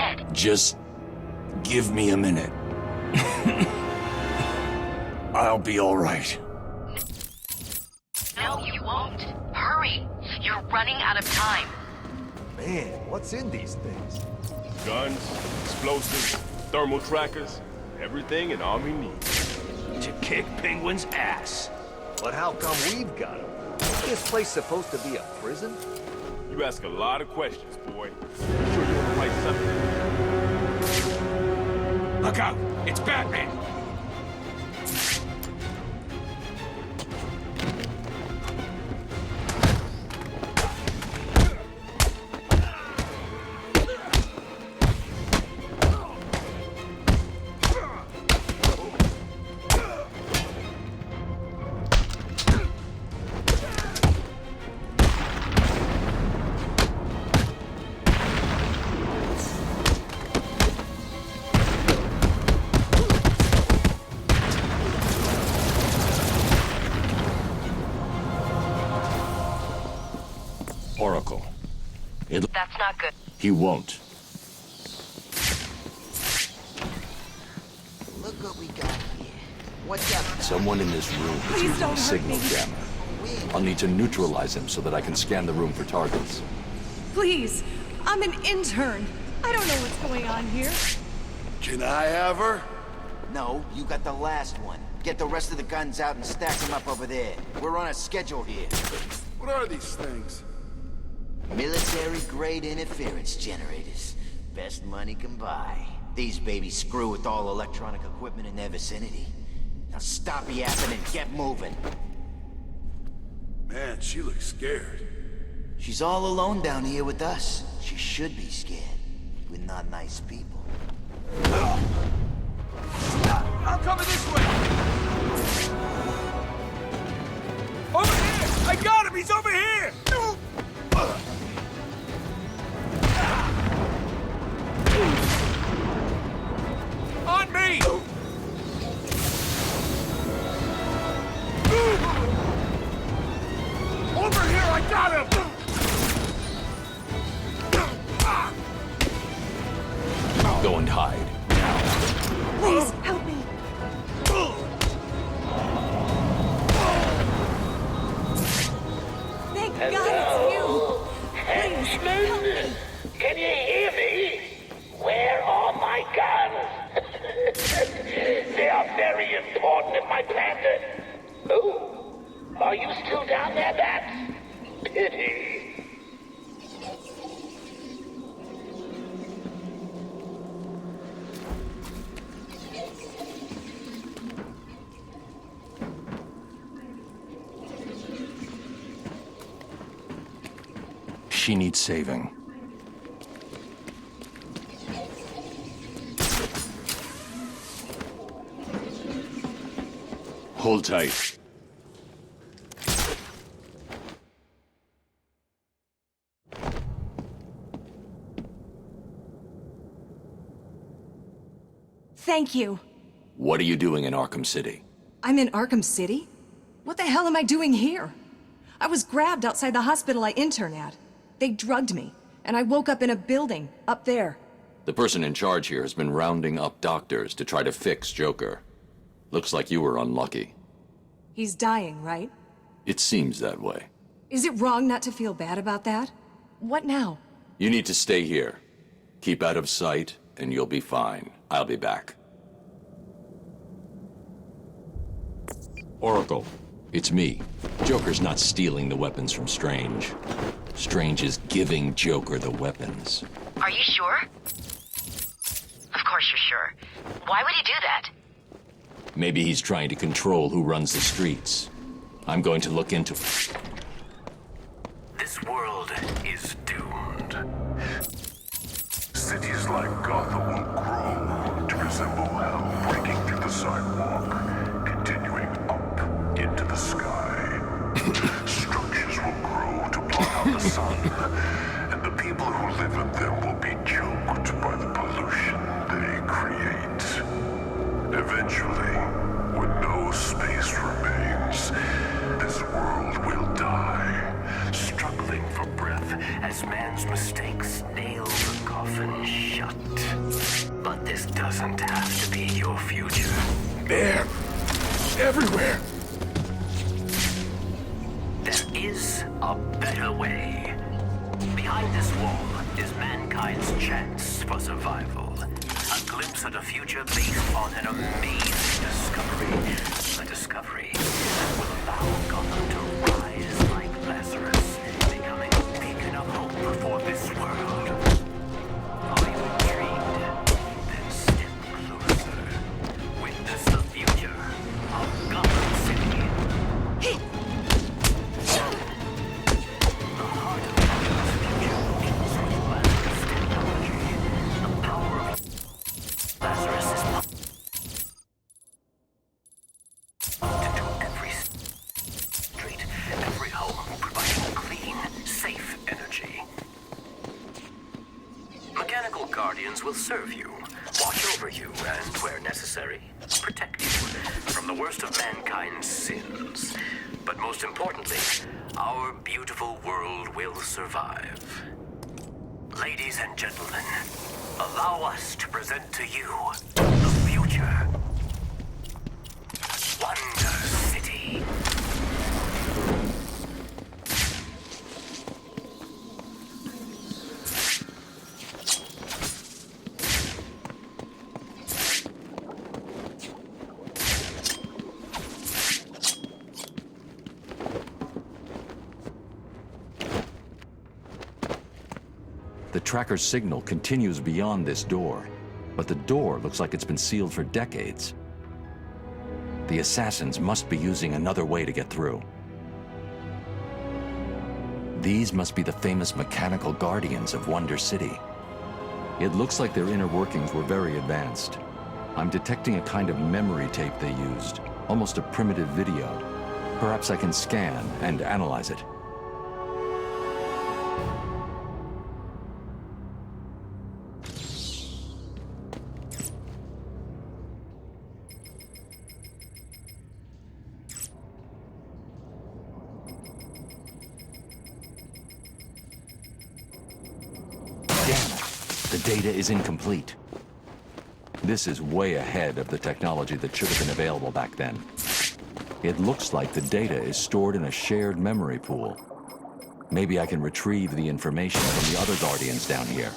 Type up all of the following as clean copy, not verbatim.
dead. Just give me a minute. I'll be all right. No, you won't. Hurry. You're running out of time. Man, what's in these things? Guns, explosives, thermal trackers, everything an army needs. To kick Penguin's ass. But how come we've got them? Is this place supposed to be a prison? You ask a lot of questions, boy. I'm sure you're on the right subject. Look out! It's Batman! Oracle. That's not good. He won't. Look what we got here. What's up? Someone in this room is using a signal jammer. I'll need to neutralize him so that I can scan the room for targets. Please, I'm an intern. I don't know what's going on here. Can I have her? No, you got the last one. Get the rest of the guns out and stack them up over there. We're on a schedule here. What are these things? Military-grade interference generators. Best money can buy. These babies screw with all electronic equipment in their vicinity. Now stop yapping and get moving. Man, she looks scared. She's all alone down here with us. She should be scared. We're not nice people. I'm coming this way! Over here! I got him! He's over here! On me! Over here, I got him! Go and hide. Please, help me. Thank God it's you. Please, help me. Can you hear me? Where are my guns? They are very important in my plan to... Oh, are you still down there, Bat? Pity. She needs saving. Hold tight. Thank you. What are you doing in Arkham City? I'm in Arkham City? What the hell am I doing here? I was grabbed outside the hospital I intern at. They drugged me, and I woke up in a building, up there. The person in charge here has been rounding up doctors to try to fix Joker. Looks like you were unlucky. He's dying, right? It seems that way. Is it wrong not to feel bad about that? What now? You need to stay here. Keep out of sight, and you'll be fine. I'll be back. Oracle, it's me. Joker's not stealing the weapons from Strange. Strange is giving Joker the weapons. Are you sure? Of course you're sure. Why would he do that? Maybe he's trying to control who runs the streets. I'm going to look into... This world is doomed. Cities like Gotham will grow to resemble hell, breaking through the sidewalk, continuing up into the sky. Structures will grow to block out the sun, and the people who live in them will be choked by the pollution they create. Eventually, when no space remains, this world will die, Struggling for breath as man's mistakes nail the coffin shut. doesn't have to be your future. There. Everywhere. There is a better way. Behind this wall is mankind's chance for survival. A glimpse at a future based on an amazing discovery. A discovery that will allow Gotham to rise like Lazarus, becoming a beacon of hope for this world. Are you intrigued? Then step closer. Witness the future of Gotham City. The heart of Gotham's future beats with Lazarus technology. The power of Lazarus is into every street, every home, providing clean, safe energy. Mechanical guardians will serve you, watch over you, and, where necessary, protect you from the worst of mankind's sins. But most importantly, our beautiful world will survive. Ladies and gentlemen, allow us to present to you the future. Wonder City. The tracker's signal continues beyond this door, but the door looks like it's been sealed for decades. The assassins must be using another way to get through. These must be the famous mechanical guardians of Wonder City. It looks like their inner workings were very advanced. I'm detecting a kind of memory tape they used, almost a primitive video. Perhaps I can scan and analyze it. The data is incomplete. This is way ahead of the technology that should have been available back then. It looks like the data is stored in a shared memory pool. Maybe I can retrieve the information from the other Guardians down here.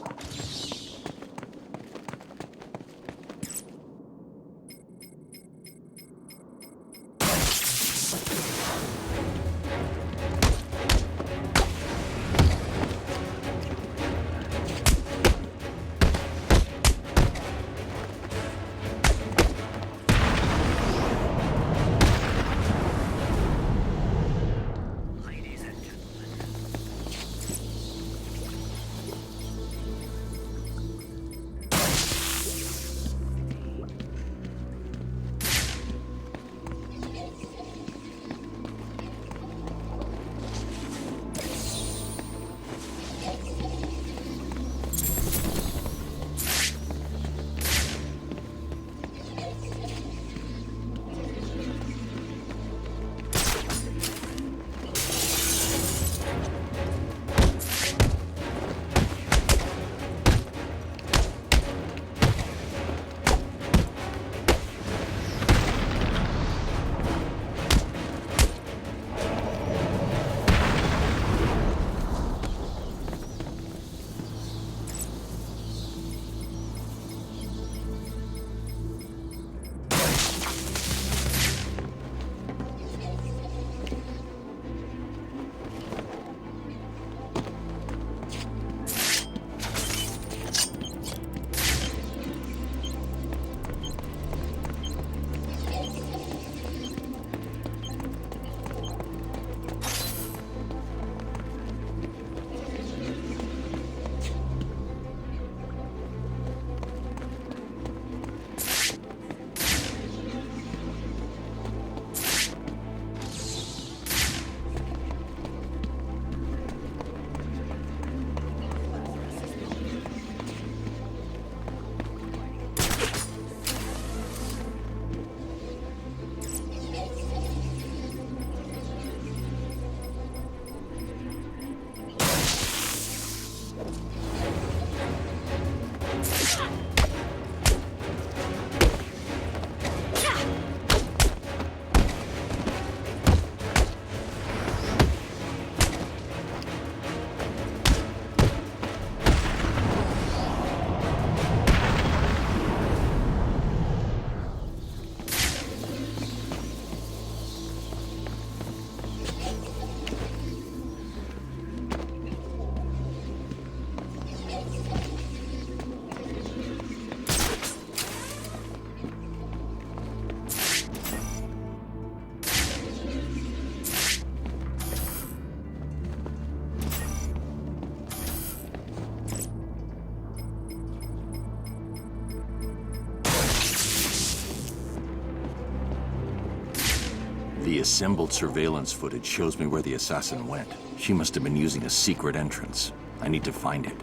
The assembled surveillance footage shows me where the assassin went. She must have been using a secret entrance. I need to find it.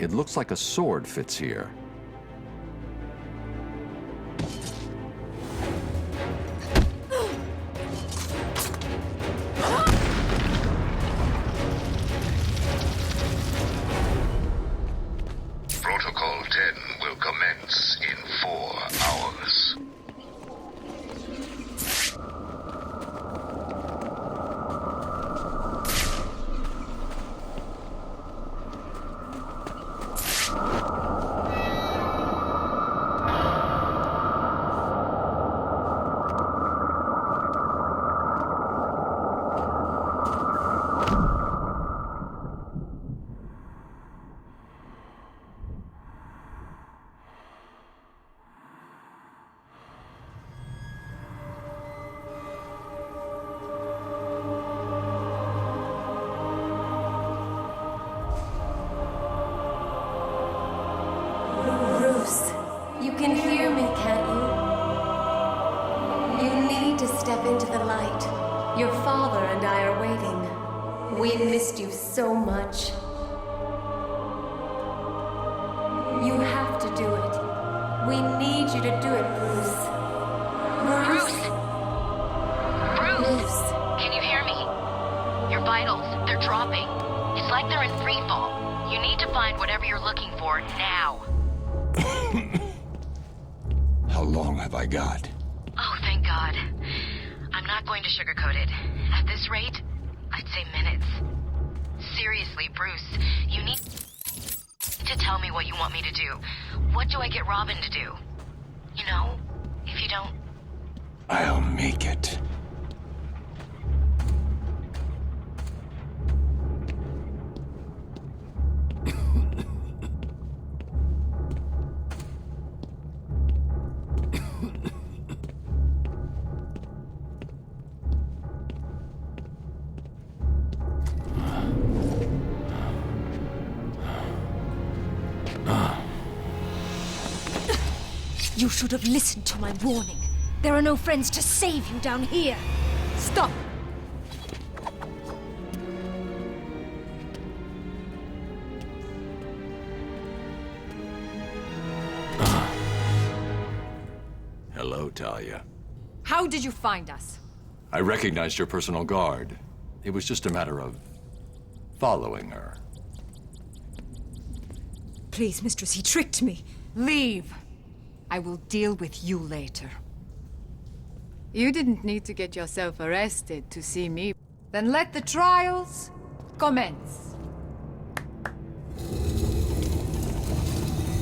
It looks like a sword fits here. Protocol 10 will commence in 4 hours. You can hear me, can't you? You need to step into the light. Your father and I are waiting. We missed you so much. You have to do it. We need you to do it, Bruce. Bruce! Bruce! Can you hear me? Your vitals, they're dropping. It's like they're in free fall. You need to find whatever you're looking for now. How long have I got? Oh, thank God. I'm not going to sugarcoat it. At this rate, I'd say minutes. Seriously, Bruce, you need to tell me what you want me to do. What do I get Robin to do? You know, if you don't... I'll make it. You should have listened to my warning. There are no friends to save you down here. Stop! Hello, Talia. How did you find us? I recognized your personal guard. It was just a matter of following her. Please, mistress, he tricked me. Leave. I will deal with you later. You didn't need to get yourself arrested to see me. Then let the trials commence.